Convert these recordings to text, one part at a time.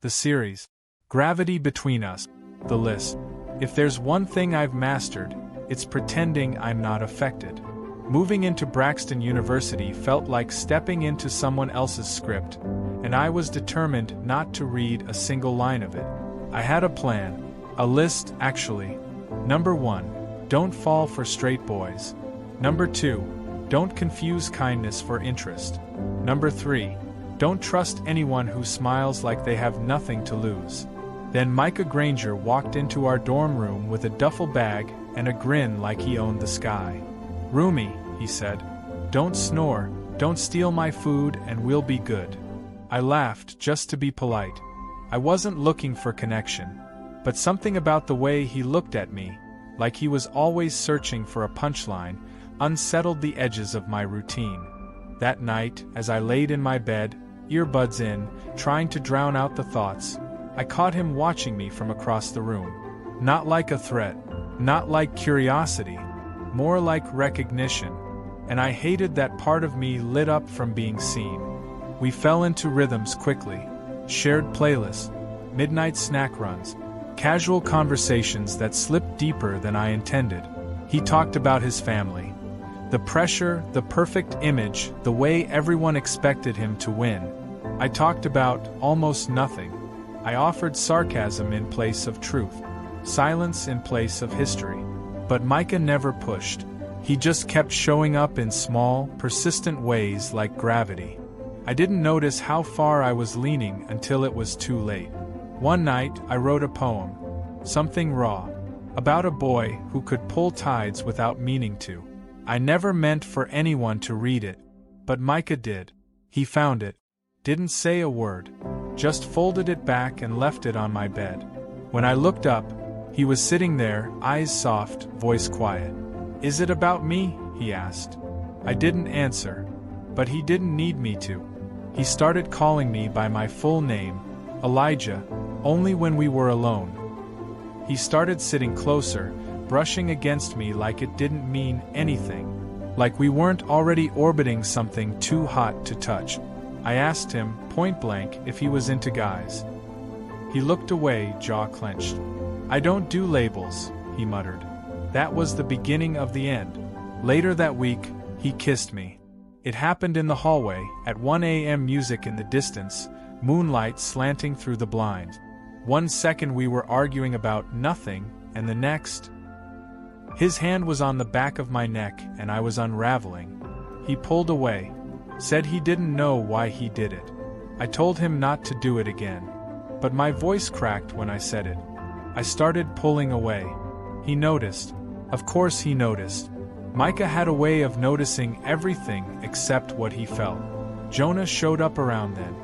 The series. Gravity between us. The list. If there's one thing I've mastered, it's pretending I'm not affected. Moving into Braxton University felt like stepping into someone else's script, and I was determined not to read a single line of it. I had a plan. A list, actually. Number 1. Don't fall for straight boys. Number 2. Don't confuse kindness for interest. Number 3. Don't trust anyone who smiles like they have nothing to lose. Then Micah Granger walked into our dorm room with a duffel bag and a grin like he owned the sky. "Roomie," he said. "Don't snore, don't steal my food, and we'll be good." I laughed just to be polite. I wasn't looking for connection, but something about the way he looked at me, like he was always searching for a punchline, unsettled the edges of my routine. That night, as I laid in my bed, earbuds in, trying to drown out the thoughts, I caught him watching me from across the room. Not like a threat, not like curiosity, more like recognition, and I hated that part of me lit up from being seen. We fell into rhythms quickly. Shared playlists, midnight snack runs, casual conversations that slipped deeper than I intended. He talked about his family. The pressure, the perfect image, the way everyone expected him to win. I talked about almost nothing. I offered sarcasm in place of truth, silence in place of history. But Micah never pushed. He just kept showing up in small, persistent ways like gravity. I didn't notice how far I was leaning until it was too late. One night, I wrote a poem, something raw, about a boy who could pull tides without meaning to. I never meant for anyone to read it, but Micah did. He found it, didn't say a word, just folded it back and left it on my bed. When I looked up, he was sitting there, eyes soft, voice quiet. "Is it about me?" he asked. I didn't answer, but he didn't need me to. He started calling me by my full name, Elijah, only when we were alone. He started sitting closer, brushing against me like it didn't mean anything, like we weren't already orbiting something too hot to touch. I asked him, point blank, if he was into guys. He looked away, jaw clenched. "I don't do labels," he muttered. That was the beginning of the end. Later that week, he kissed me. It happened in the hallway, at 1 a.m. music in the distance, moonlight slanting through the blinds. 1 second we were arguing about nothing, and the next... His hand was on the back of my neck, and I was unraveling. He pulled away, said he didn't know why he did it. I told him not to do it again, but my voice cracked when I said it. I started pulling away. He noticed. Of course he noticed. Micah had a way of noticing everything except what he felt. Jonah showed up around then.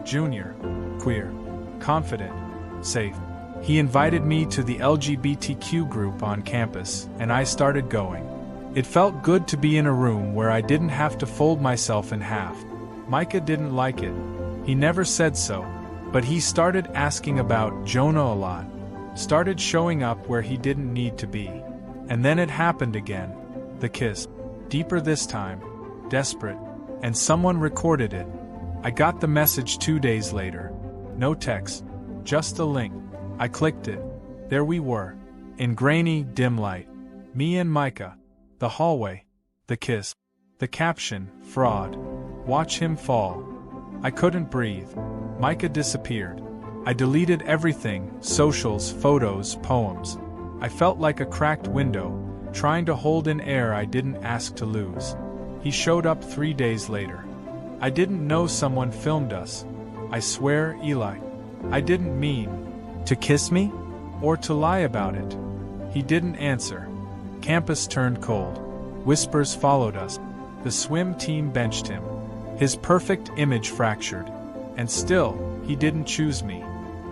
Junior, queer, confident, safe. He invited me to the LGBTQ group on campus, and I started going. It felt good to be in a room where I didn't have to fold myself in half. Micah didn't like it. He never said so, but he started asking about Jonah a lot. Started showing up where he didn't need to be. And then it happened again. The kiss. Deeper this time. Desperate. And someone recorded it. I got the message 2 days later. No text. Just a link. I clicked it. There we were. In grainy, dim light. Me and Micah. The hallway. The kiss. The caption, fraud. Watch him fall. I couldn't breathe. Micah disappeared. I deleted everything, socials, photos, poems. I felt like a cracked window, trying to hold in air I didn't ask to lose. He showed up 3 days later. I didn't know someone filmed us. I swear, Eli. I didn't mean to kiss me? Or to lie about it. He didn't answer. Campus turned cold. Whispers followed us. The swim team benched him. His perfect image fractured. And still, he didn't choose me.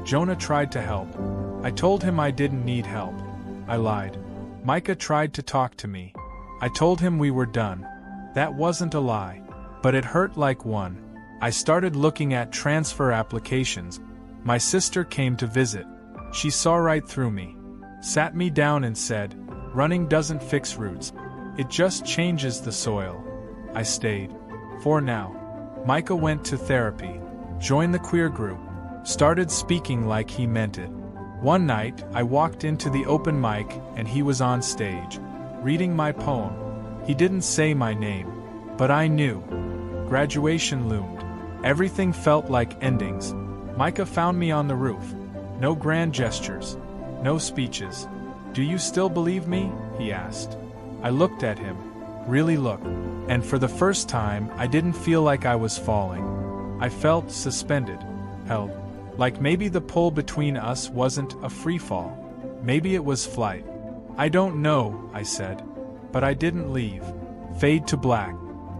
Jonah tried to help. I told him I didn't need help. I lied. Micah tried to talk to me. I told him we were done. That wasn't a lie. But it hurt like one. I started looking at transfer applications. My sister came to visit. She saw right through me. Sat me down and said, "Running doesn't fix roots. It just changes the soil." I stayed. For now. Micah went to therapy. Joined the queer group. Started speaking like he meant it. One night, I walked into the open mic and he was on stage, reading my poem. He didn't say my name, but I knew. Graduation loomed. Everything felt like endings. Micah found me on the roof. No grand gestures. No speeches. "Do you still believe me?" he asked. I looked at him. Really looked. And for the first time, I didn't feel like I was falling. I felt suspended. Held. Like maybe the pull between us wasn't a free fall. Maybe it was flight. "I don't know," I said. But I didn't leave. Fade to black.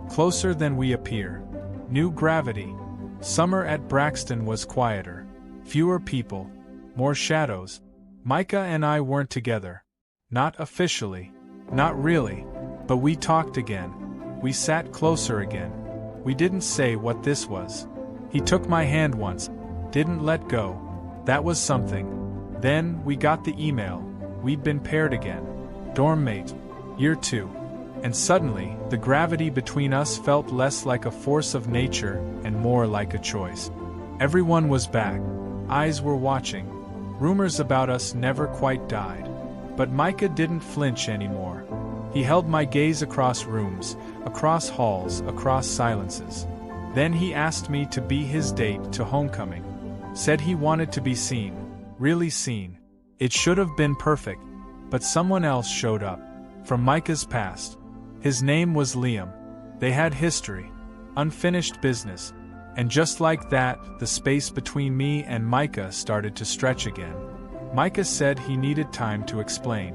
Closer than we appear. New gravity. Summer at Braxton was quieter. Fewer people. More shadows. Micah and I weren't together. Not officially. Not really. But we talked again. We sat closer again. We didn't say what this was. He took my hand once. Didn't let go. That was something. Then we got the email. We'd been paired again. Dorm mate. Year 2. And suddenly, the gravity between us felt less like a force of nature and more like a choice. Everyone was back. Eyes were watching. Rumors about us never quite died. But Micah didn't flinch anymore. He held my gaze across rooms, across halls, across silences. Then he asked me to be his date to homecoming. Said he wanted to be seen. Really seen. It should have been perfect. But someone else showed up. From Micah's past. His name was Liam. They had history. Unfinished business. And just like that, the space between me and Micah started to stretch again. Micah said he needed time to explain.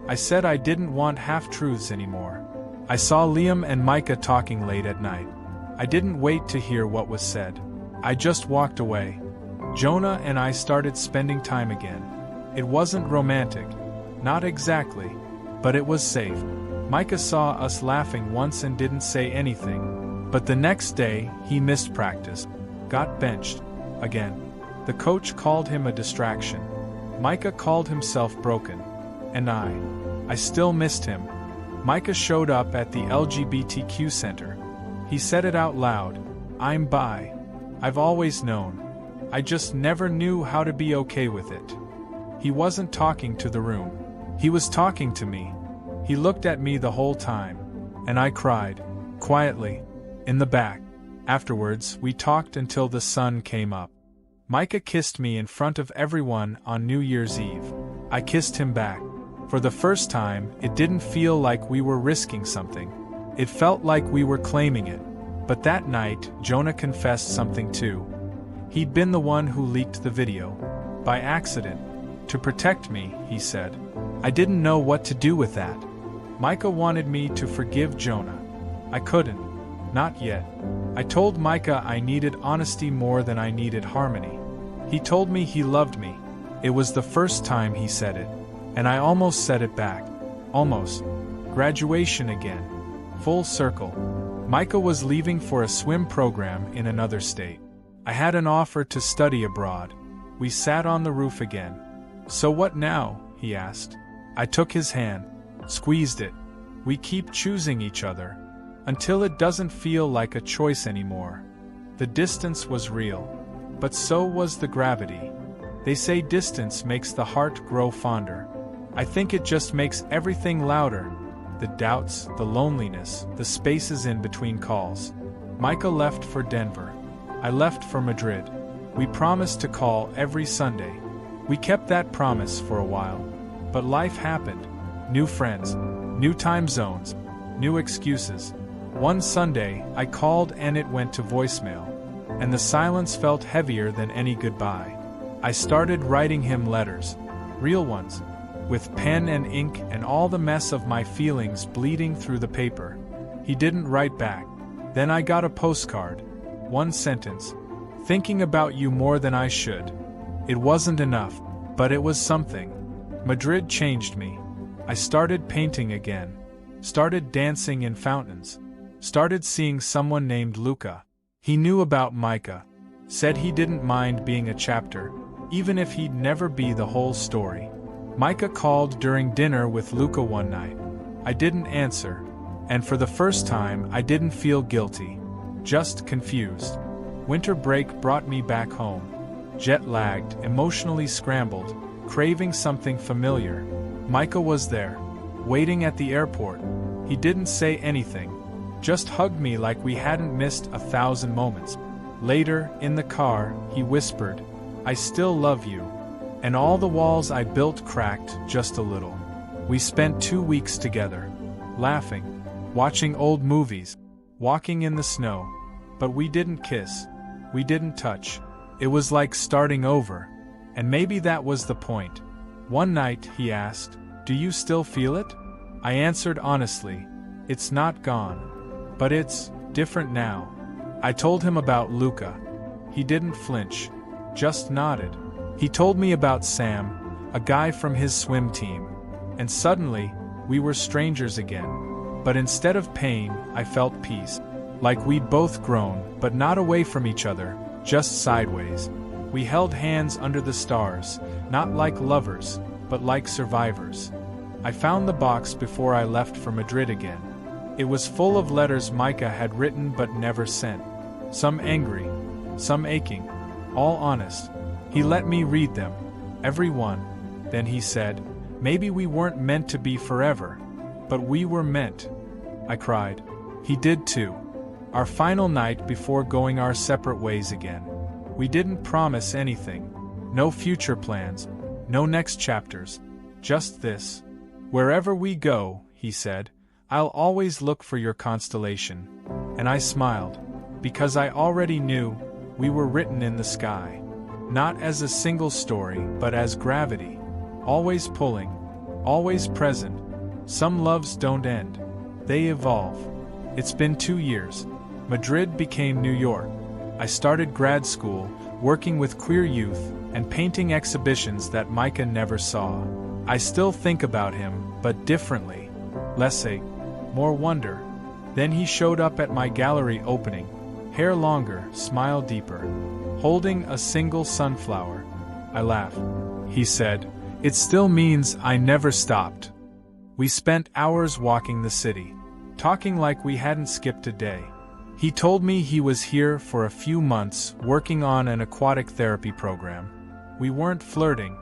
I said I didn't want half-truths anymore. I saw Liam and Micah talking late at night. I didn't wait to hear what was said. I just walked away. Jonah and I started spending time again. It wasn't romantic. Not exactly. But it was safe. Micah saw us laughing once and didn't say anything. But the next day, he missed practice. Got benched. Again. The coach called him a distraction. Micah called himself broken. And I still missed him. Micah showed up at the LGBTQ center. He said it out loud. "I'm bi. I've always known. I just never knew how to be okay with it." He wasn't talking to the room. He was talking to me. He looked at me the whole time. And I cried. Quietly. In the back. Afterwards, we talked until the sun came up. Micah kissed me in front of everyone on New Year's Eve. I kissed him back. For the first time, it didn't feel like we were risking something. It felt like we were claiming it. But that night, Jonah confessed something too. He'd been the one who leaked the video. By accident. To protect me, he said. I didn't know what to do with that. Micah wanted me to forgive Jonah. I couldn't. Not yet. I told Micah I needed honesty more than I needed harmony. He told me he loved me. It was the first time he said it. And I almost said it back. Almost. Graduation again. Full circle. Micah was leaving for a swim program in another state. I had an offer to study abroad. We sat on the roof again. "So what now?" he asked. I took his hand. Squeezed it. We keep choosing each other. Until it doesn't feel like a choice anymore. The distance was real. But so was the gravity. They say distance makes the heart grow fonder. I think it just makes everything louder. The doubts, the loneliness, the spaces in between calls. Micah left for Denver. I left for Madrid. We promised to call every Sunday. We kept that promise for a while. But life happened. New friends. New time zones. New excuses. One Sunday, I called and it went to voicemail. And the silence felt heavier than any goodbye. I started writing him letters. Real ones. With pen and ink and all the mess of my feelings bleeding through the paper. He didn't write back. Then I got a postcard. One sentence. Thinking about you more than I should. It wasn't enough, but it was something. Madrid changed me. I started painting again. Started dancing in fountains. Started seeing someone named Luca. He knew about Micah. Said he didn't mind being a chapter, even if he'd never be the whole story. Micah called during dinner with Luca one night. I didn't answer. And for the first time, I didn't feel guilty. Just confused. Winter break brought me back home. jet-lagged, emotionally scrambled, craving something familiar. Micah was there, waiting at the airport. He didn't say anything, just hugged me like we hadn't missed 1,000 moments. Later, in the car, he whispered, "I still love you." And all the walls I built cracked just a little. We spent 2 weeks together, laughing, watching old movies, walking in the snow. But we didn't kiss. We didn't touch. It was like starting over. And maybe that was the point. One night, he asked, "Do you still feel it?" I answered honestly, "It's not gone. But it's different now." I told him about Luca. He didn't flinch, just nodded. He told me about Sam, a guy from his swim team. And suddenly, we were strangers again. But instead of pain, I felt peace. Like we'd both grown, but not away from each other, just sideways. We held hands under the stars, not like lovers, but like survivors. I found the box before I left for Madrid again. It was full of letters Micah had written but never sent. Some angry, some aching, all honest. He let me read them, every one. Then he said, "Maybe we weren't meant to be forever, but we were meant." I cried. He did too. Our final night before going our separate ways again. We didn't promise anything. No future plans, no next chapters. Just this. "Wherever we go," he said, "I'll always look for your constellation." And I smiled, because I already knew we were written in the sky. Not as a single story, but as gravity. Always pulling, always present. Some loves don't end. They evolve. It's been 2 years. Madrid became New York. I started grad school, working with queer youth, and painting exhibitions that Micah never saw. I still think about him, but differently. Less ache, more wonder. Then he showed up at my gallery opening. Hair longer, smile deeper. Holding a single sunflower. I laughed. He said, "It still means I never stopped." We spent hours walking the city, talking like we hadn't skipped a day. He told me he was here for a few months working on an aquatic therapy program. We weren't flirting.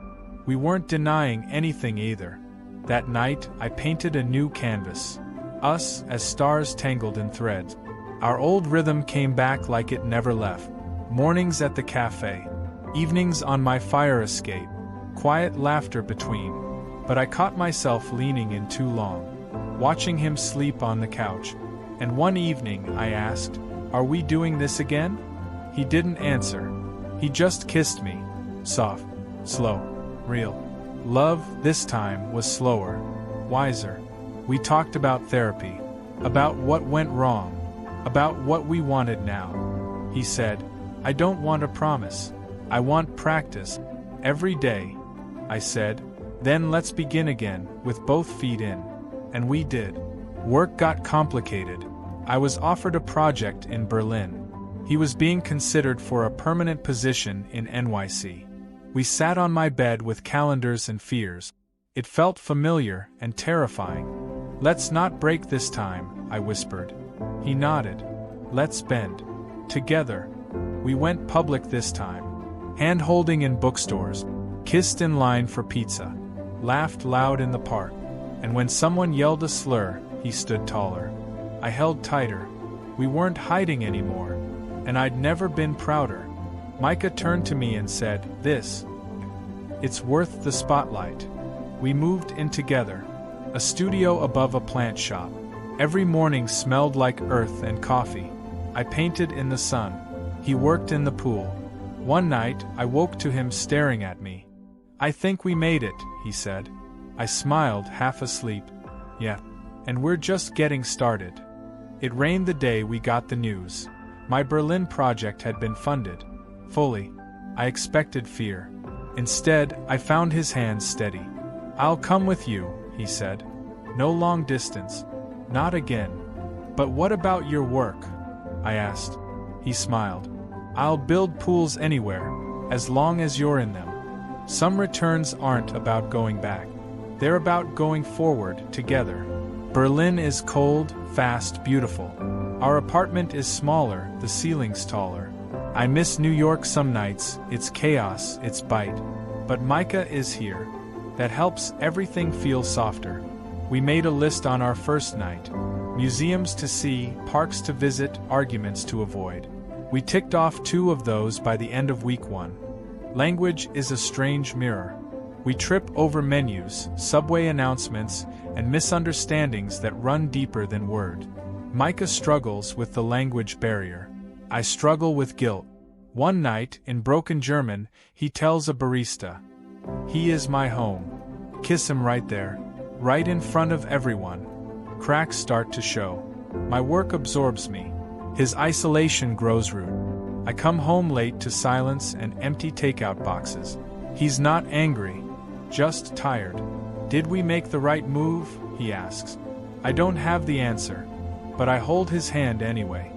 We weren't denying anything either. That night, I painted a new canvas. Us as stars tangled in threads. Our old rhythm came back like it never left. Mornings at the cafe. Evenings on my fire escape. Quiet laughter between. But I caught myself leaning in too long. Watching him sleep on the couch. And one evening, I asked, "Are we doing this again?" He didn't answer. He just kissed me. Soft, slow, real. Love, this time, was slower, wiser. We talked about therapy, about what went wrong, about what we wanted now. He said, "I don't want a promise. I want practice. Every day." I said, "Then let's begin again, with both feet in." And we did. Work got complicated. I was offered a project in Berlin. He was being considered for a permanent position in NYC. We sat on my bed with calendars and fears. It felt familiar and terrifying. "Let's not break this time," I whispered. He nodded. "Let's bend. Together." We went public this time. Hand-holding in bookstores. Kissed in line for pizza. Laughed loud in the park. And when someone yelled a slur, he stood taller. I held tighter. We weren't hiding anymore. And I'd never been prouder. Micah turned to me and said, "It's worth the spotlight." We moved in together. A studio above a plant shop. Every morning smelled like earth and coffee. I painted in the sun. He worked in the pool. One night, I woke to him staring at me. "I think we made it," he said. I smiled, half asleep. "Yeah. And we're just getting started." It rained the day we got the news. My Berlin project had been funded. Fully. I expected fear. Instead, I found his hands steady. "I'll come with you," he said. "No long distance. Not again." "But what about your work?" I asked. He smiled. "I'll build pools anywhere, as long as you're in them." Some returns aren't about going back. They're about going forward, together. Berlin is cold, fast, beautiful. Our apartment is smaller, the ceiling's taller. I miss New York some nights, its chaos, its bite. But Micah is here. That helps everything feel softer. We made a list on our first night. Museums to see, parks to visit, arguments to avoid. We ticked off 2 of those by the end of week 1. Language is a strange mirror. We trip over menus, subway announcements, and misunderstandings that run deeper than word. Micah struggles with the language barrier. I struggle with guilt. One night, in broken German, he tells a barista, "He is my home." Kiss him right there, right in front of everyone. Cracks start to show. My work absorbs me. His isolation grows root. I come home late to silence and empty takeout boxes. He's not angry, just tired. "Did we make the right move?" he asks. I don't have the answer, but I hold his hand anyway.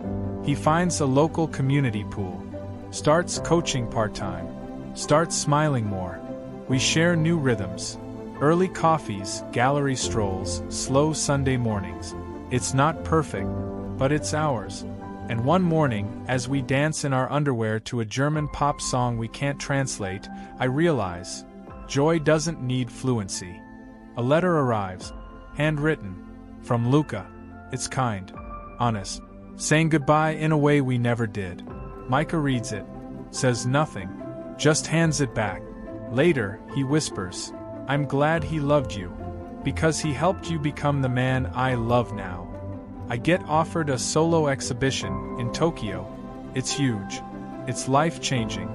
He finds a local community pool, starts coaching part-time, starts smiling more. We share new rhythms. Early coffees, gallery strolls, slow Sunday mornings. It's not perfect, but it's ours. And one morning, as we dance in our underwear to a German pop song we can't translate, I realize, joy doesn't need fluency. A letter arrives, handwritten, from Luca. It's kind, honest, saying goodbye in a way we never did. Micah reads it, says nothing, just hands it back. Later, he whispers, "I'm glad he loved you, because he helped you become the man I love now." I get offered a solo exhibition in Tokyo. It's huge. It's life-changing.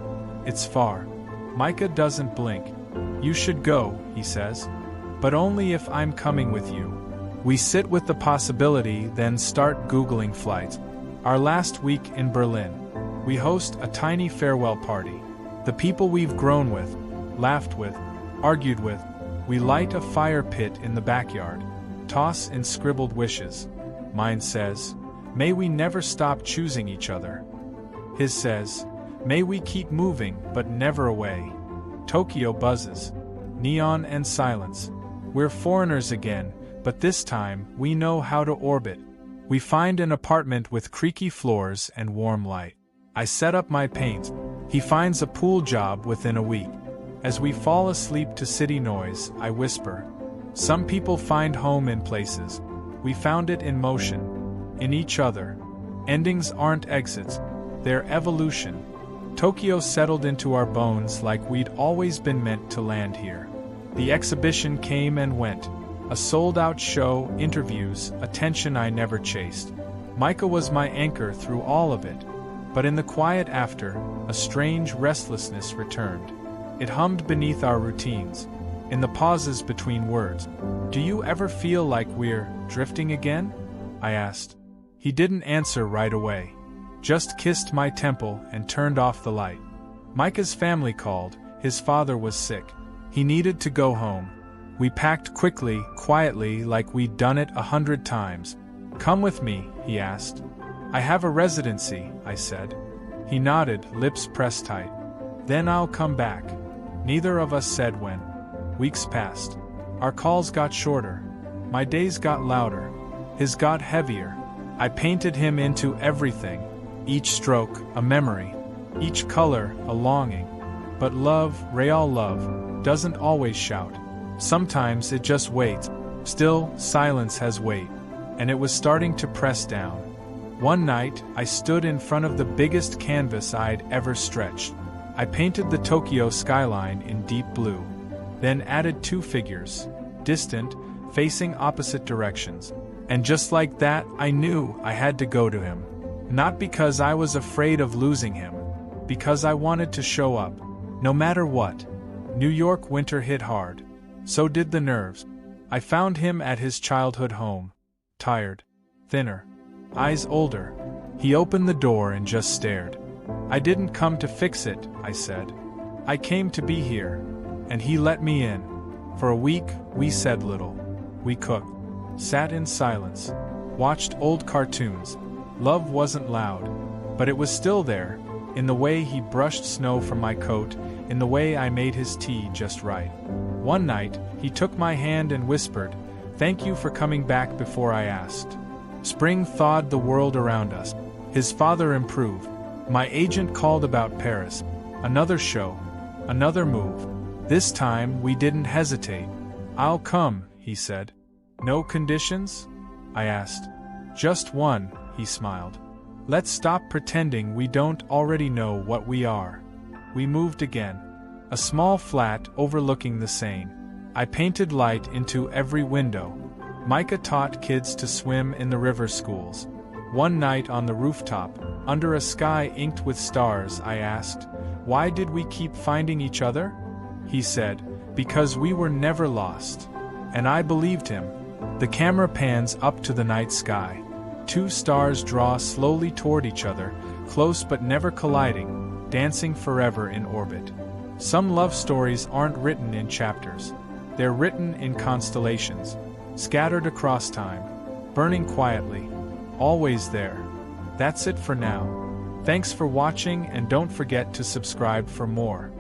It's far. Micah doesn't blink. "You should go," he says. "But only if I'm coming with you." We sit with the possibility, then start Googling flights. Our last week in Berlin. We host a tiny farewell party. The people we've grown with, laughed with, argued with. We light a fire pit in the backyard. Toss in scribbled wishes. Mine says, "May we never stop choosing each other." His says, "May we keep moving but never away." Tokyo buzzes. Neon and silence. We're foreigners again, but this time we know how to orbit. We find an apartment with creaky floors and warm light. I set up my paint. He finds a pool job within a week. As we fall asleep to city noise, I whisper, "Some people find home in places. We found it in motion, in each other. Endings aren't exits, they're evolution." Tokyo settled into our bones like we'd always been meant to land here. The exhibition came and went. A sold-out show, interviews, attention I never chased. Micah was my anchor through all of it. But in the quiet after, a strange restlessness returned. It hummed beneath our routines, in the pauses between words. "Do you ever feel like we're drifting again?" I asked. He didn't answer right away. Just kissed my temple and turned off the light. Micah's family called. His father was sick. He needed to go home. We packed quickly, quietly, like we'd done it 100 times. "Come with me," he asked. "I have a residency," I said. He nodded, lips pressed tight. "Then I'll come back." Neither of us said when. Weeks passed. Our calls got shorter. My days got louder. His got heavier. I painted him into everything. Each stroke, a memory. Each color, a longing. But love, real love, doesn't always shout. Sometimes it just waits. Still, silence has weight. And it was starting to press down. One night, I stood in front of the biggest canvas I'd ever stretched. I painted the Tokyo skyline in deep blue. Then added 2 figures, distant, facing opposite directions. And just like that, I knew I had to go to him. Not because I was afraid of losing him. Because I wanted to show up. No matter what. New York winter hit hard. So did the nerves. I found him at his childhood home. Tired. Thinner. Eyes older. He opened the door and just stared. "I didn't come to fix it," I said. "I came to be here." And he let me in. For a week, we said little. We cooked. Sat in silence. Watched old cartoons. Love wasn't loud. But it was still there. In the way he brushed snow from my coat. In the way I made his tea just right. One night, he took my hand and whispered, "Thank you for coming back before I asked." Spring thawed the world around us. His father improved. My agent called about Paris. Another show. Another move. This time we didn't hesitate. I'll come, he said. No conditions? I asked. Just one, he smiled. Let's stop pretending we don't already know what we are. We moved again. A small flat overlooking the Seine. I painted light into every window. Micah taught kids to swim in the river schools. One night on the rooftop, under a sky inked with stars, I asked, "Why did we keep finding each other?" He said, "Because we were never lost." And I believed him. The camera pans up to the night sky. Two stars draw slowly toward each other, close but never colliding, dancing forever in orbit. Some love stories aren't written in chapters. They're written in constellations, scattered across time, burning quietly, always there. That's it for now. Thanks for watching, and don't forget to subscribe for more.